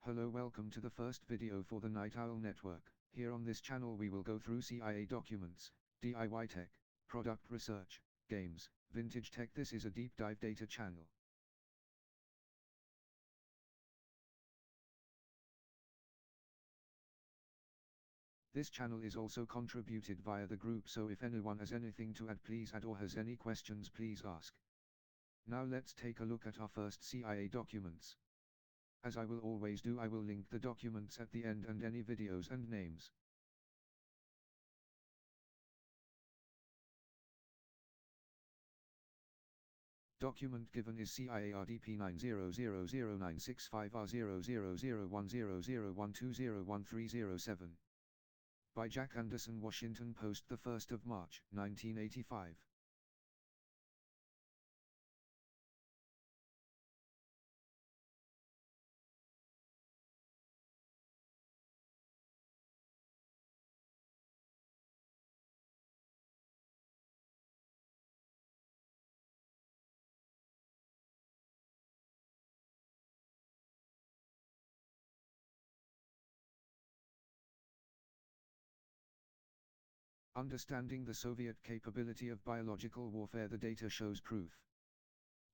Hello, welcome to the first video for the Night Owl Network. Here on this channel we will go through CIA documents, DIY tech, product research, games, vintage tech. This is a deep dive data channel. This channel is also contributed via the group, so if anyone has anything to add, please add, or has any questions, please ask. Now let's take a look at our first CIA documents. As I will always do, I will link the documents at the end and any videos and names. Document given is CIA RDP 90009655R0001001201307. By Jack Anderson, Washington Post, the 1st of March, 1985. Understanding the Soviet capability of biological warfare. The data shows proof.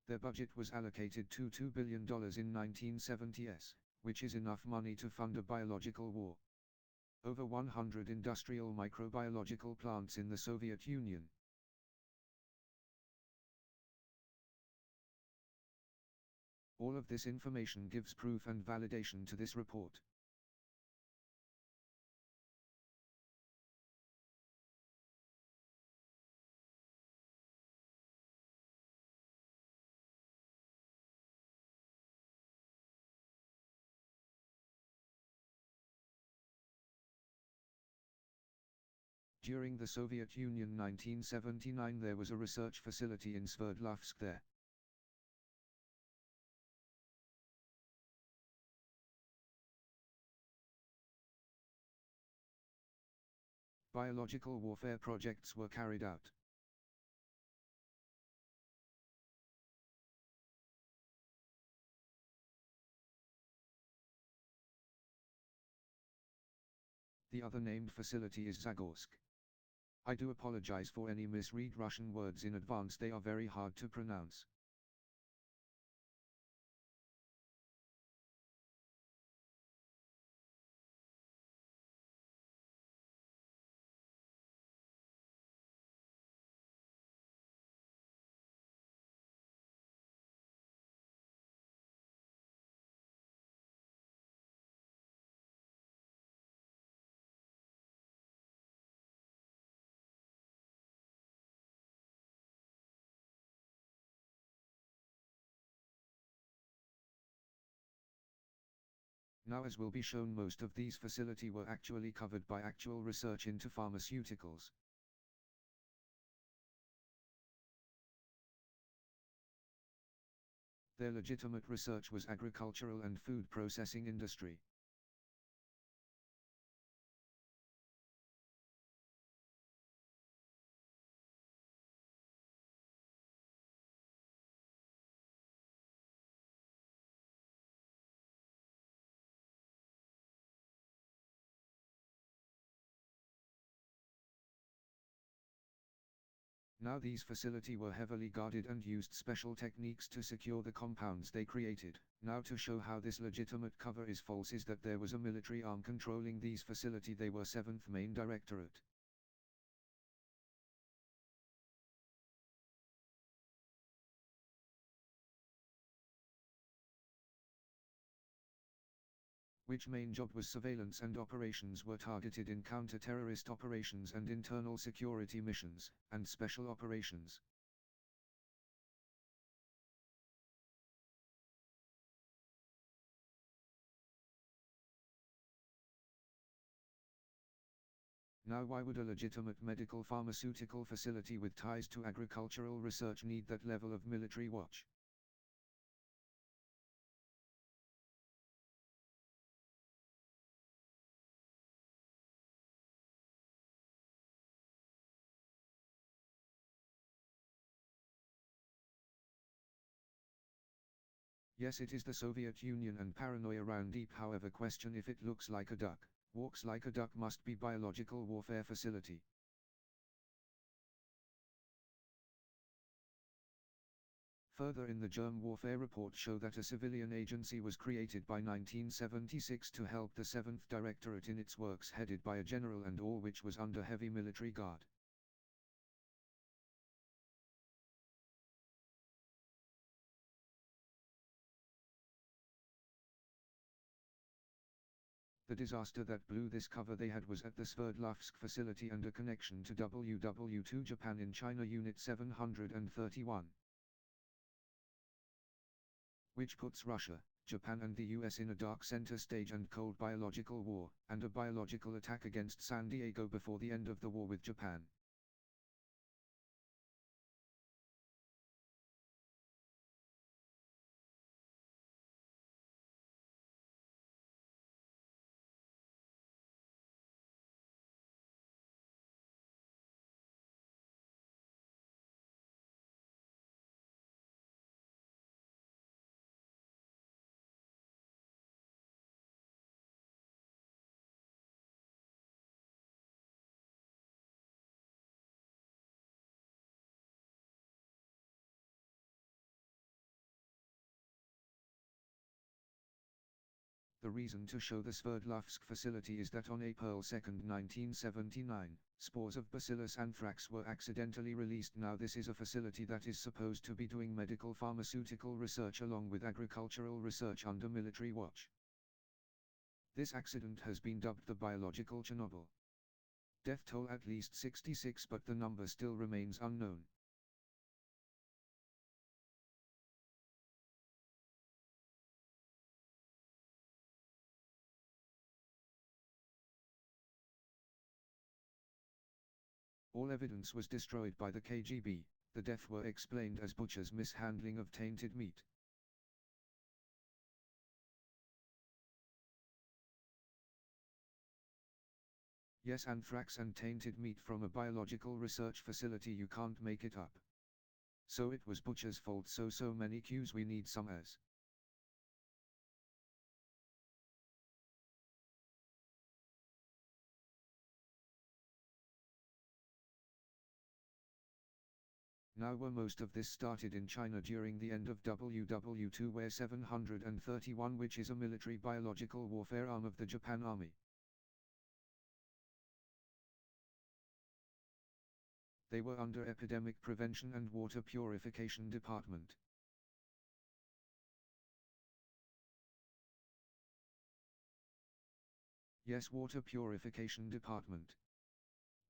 Their budget was allocated to $2 billion in 1970s, which is enough money to fund a biological war. Over 100 industrial microbiological plants in the Soviet Union. All of this information gives proof and validation to this report. During the Soviet Union 1979, there was a research facility in Sverdlovsk there. Biological warfare projects were carried out. The other named facility is Zagorsk. I do apologize for any misread Russian words in advance, they are very hard to pronounce. Now, as will be shown, most of these facilities were actually covered by actual research into pharmaceuticals. Their legitimate research was agricultural and food processing industry. Now these facilities were heavily guarded and used special techniques to secure the compounds they created. Now to show how this legitimate cover is false is that there was a military arm controlling these facilities. They were 7th Main Directorate. Which main job was surveillance, and operations were targeted in counter-terrorist operations and internal security missions, and special operations. Now, why would a legitimate medical pharmaceutical facility with ties to agricultural research need that level of military watch? Yes, it is the Soviet Union, and paranoia round deep. However, question if it looks like a duck, walks like a duck, must be biological warfare facility. Further in the germ warfare report show that a civilian agency was created by 1976 to help the 7th Directorate in its works, headed by a general, and all which was under heavy military guard. The disaster that blew this cover they had was at the Sverdlovsk facility and a connection to WW2 Japan in China Unit 731. Which puts Russia, Japan and the US in a dark center stage and cold biological war, and a biological attack against San Diego before the end of the war with Japan. The reason to show the Sverdlovsk facility is that on April 2, 1979, spores of Bacillus anthrax were accidentally released. Now this is a facility that is supposed to be doing medical pharmaceutical research along with agricultural research under military watch. This accident has been dubbed the biological Chernobyl. Death toll at least 66, but the number still remains unknown. All evidence was destroyed by the KGB. The deaths were explained as butchers' mishandling of tainted meat. Yes, anthrax and tainted meat from a biological research facility, you can't make it up. So it was butcher's fault. So many cues, we need some as. Now where most of this started in China during the end of WW2, where 731, which is a military biological warfare arm of the Japan Army. They were under Epidemic Prevention and Water Purification Department. Yes, Water Purification Department.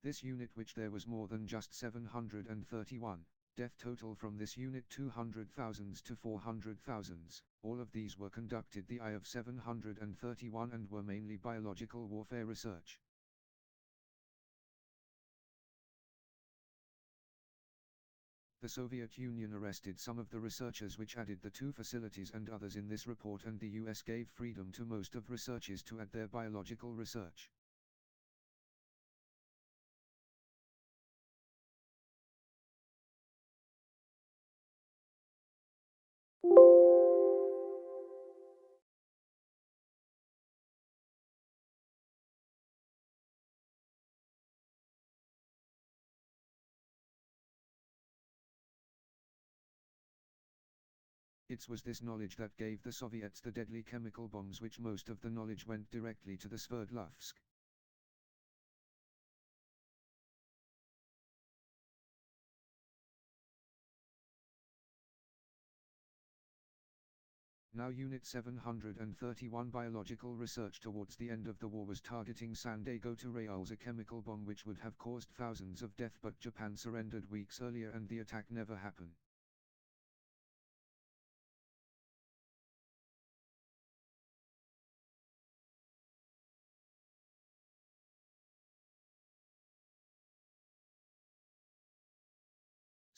This unit, which there was more than just 731, death total from this unit 200,000 to 400,000, all of these were conducted the eye of 731 and were mainly biological warfare research. The Soviet Union arrested some of the researchers which added the two facilities and others in this report, and the US gave freedom to most of researchers to add their biological research. It was this knowledge that gave the Soviets the deadly chemical bombs, which most of the knowledge went directly to the Sverdlovsk. Now Unit 731 biological research towards the end of the war was targeting San Diego to reuse a chemical bomb which would have caused thousands of death, but Japan surrendered weeks earlier and the attack never happened.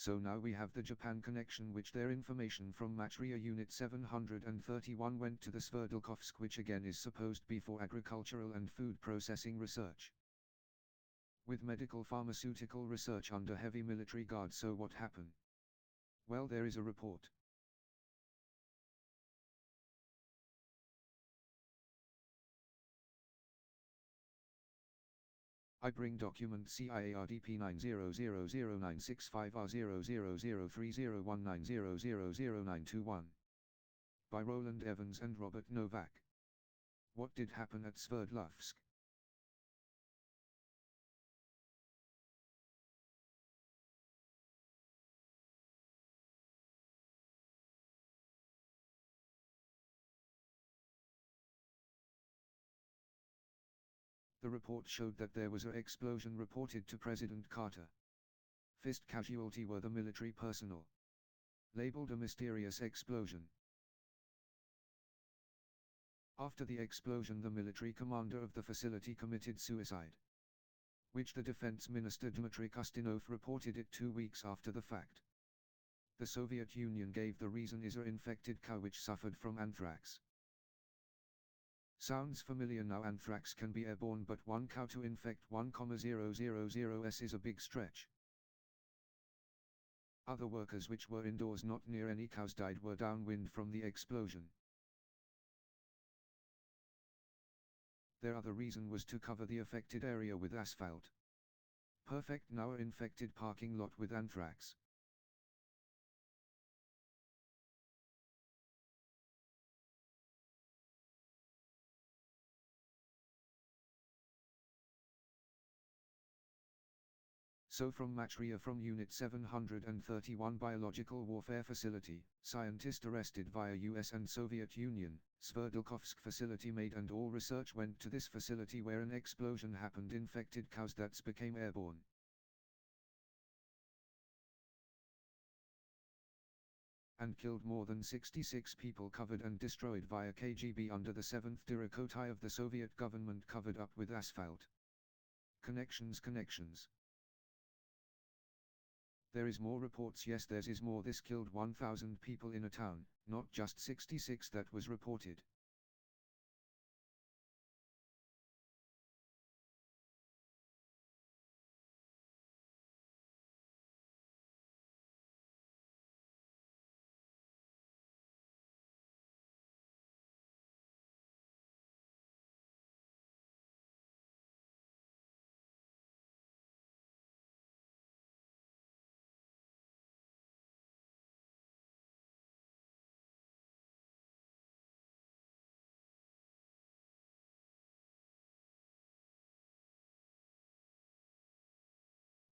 So now we have the Japan connection, which their information from Matria Unit 731 went to the Sverdlovsk, which again is supposed to be for agricultural and food processing research. With medical pharmaceutical research under heavy military guard. So what happened? Well, there is a report. I bring document CIARDP 90000965R0003019000921 by Roland Evans and Robert Novak. What did happen at Sverdlovsk? The report showed that there was an explosion reported to President Carter. First casualty were the military personnel. Labeled a mysterious explosion. After the explosion, the military commander of the facility committed suicide, which the defense minister Dmitry Kustinov reported it 2 weeks after the fact. The Soviet Union gave the reason is an infected cow which suffered from anthrax. Sounds familiar now? Anthrax can be airborne, but one cow to infect 1,000 s is a big stretch. Other workers which were indoors not near any cows died were downwind from the explosion. Their other reason was to cover the affected area with asphalt. Perfect. Now an infected parking lot with anthrax. So from Matria, from Unit 731 Biological Warfare Facility, scientist arrested via US and Soviet Union, Sverdlovsk facility made, and all research went to this facility where an explosion happened, infected cows that became airborne. And killed more than 66 people, covered and destroyed via KGB under the 7th Direkotai of the Soviet government, covered up with asphalt. Connections. There is more reports. Yes, there is more. This killed 1,000 people in a town, not just 66 that was reported.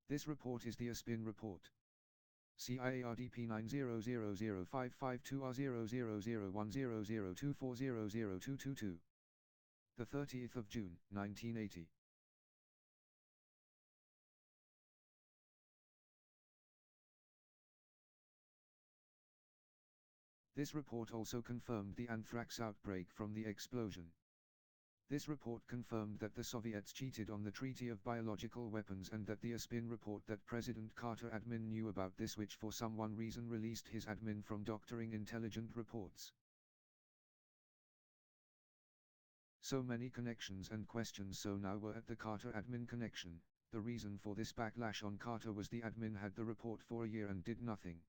This report is the ASPIN report. CIARDP 90000552R0001002400222. The 30th of June, 1980. This report also confirmed the anthrax outbreak from the explosion. This report confirmed that the Soviets cheated on the Treaty of Biological Weapons, and that the ASPIN report that President Carter admin knew about this, which for some one reason released his admin from doctoring intelligent reports. So many connections and questions. So now we're at the Carter admin connection. The reason for this backlash on Carter was the admin had the report for a year and did nothing.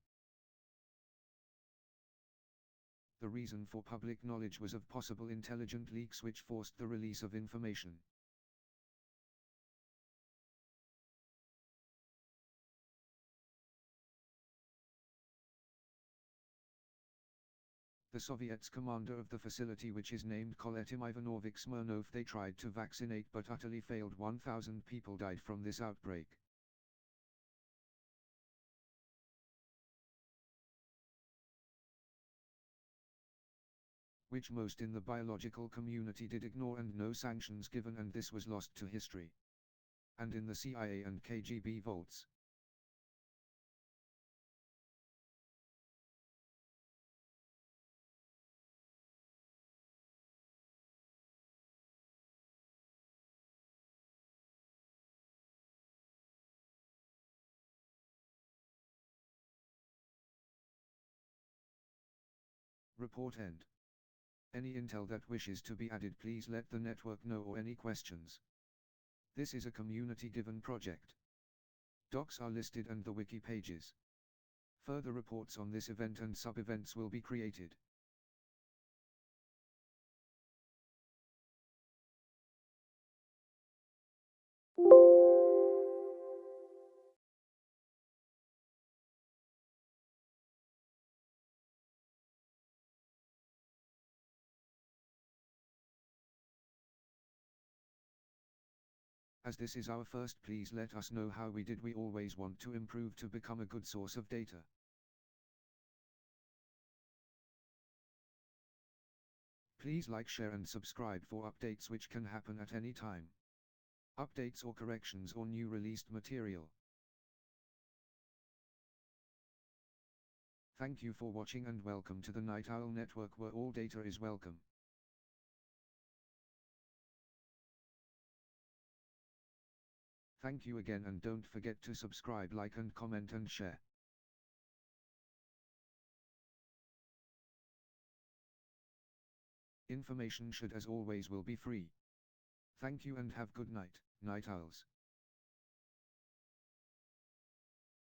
The reason for public knowledge was of possible intelligent leaks which forced the release of information. The Soviets commander of the facility, which is named Koletim Ivanovich Smirnov, they tried to vaccinate but utterly failed. 1,000 people died from this outbreak. Which most in the biological community did ignore, and no sanctions given, and this was lost to history. And in the CIA and KGB vaults. Report end. Any intel that wishes to be added, please let the network know, or any questions. This is a community-given project. Docs are listed and the wiki pages. Further reports on this event and sub-events will be created. As this is our first, please let us know how we did. We always want to improve to become a good source of data. Please like, share and subscribe for updates which can happen at any time. Updates or corrections or new released material. Thank you for watching and welcome to the Night Owl Network, where all data is welcome. Thank you again, and don't forget to subscribe, like and comment and share. Information should as always will be free. Thank you and have good night, Night Owls.